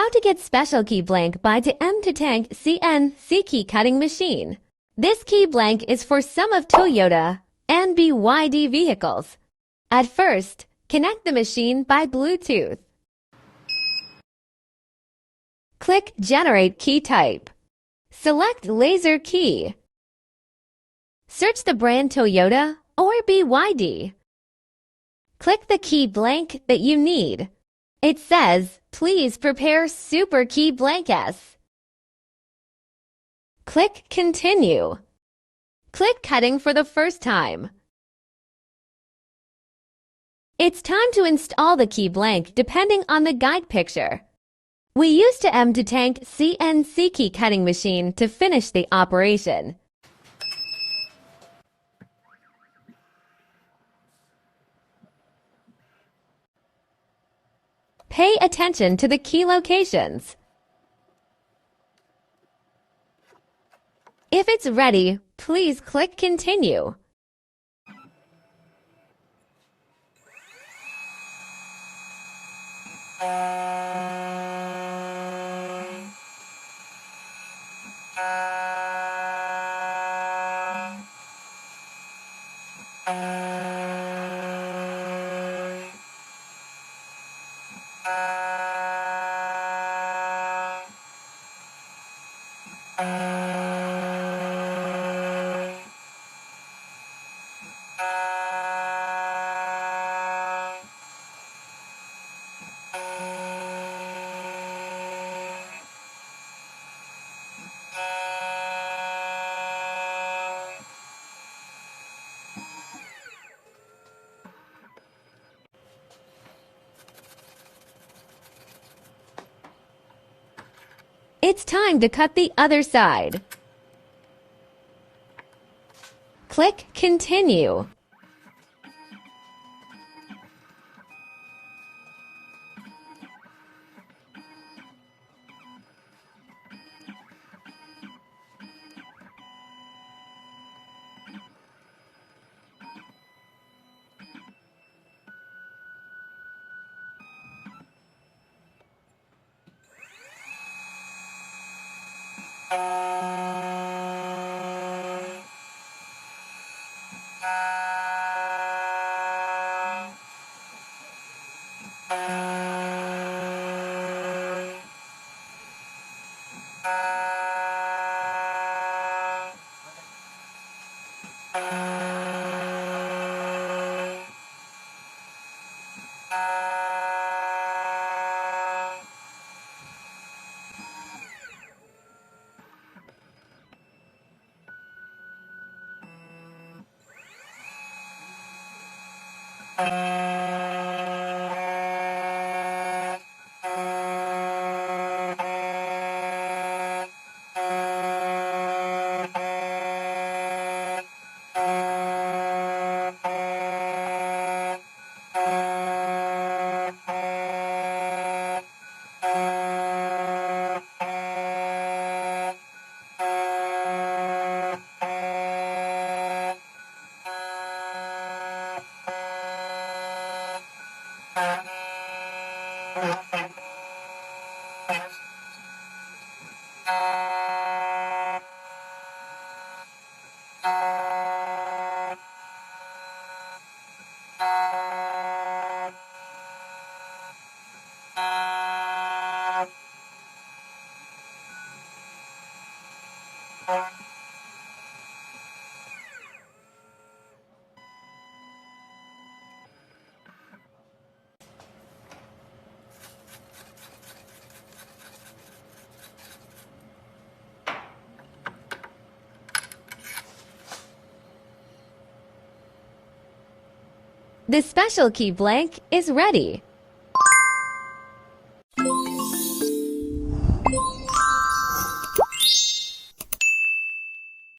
How to get special key blank by the M2Tank CNC key cutting machine. This key blank is for some of Toyota and BYD vehicles. At first, connect the machine by Bluetooth. Click Generate Key Type. Select Laser Key. Search the brand Toyota or BYD. Click the key blank that you need. It says, "Please prepare Super Key Blank S." Click Continue. Click Cutting for the first time. It's time to install the key blank depending on the guide picture. We used the M2Tank CNC key cutting machine to finish the operation. Pay attention to the key locations. If it's ready, please click Continue. It's time to cut the other side. Click Continue. The special key blank is ready.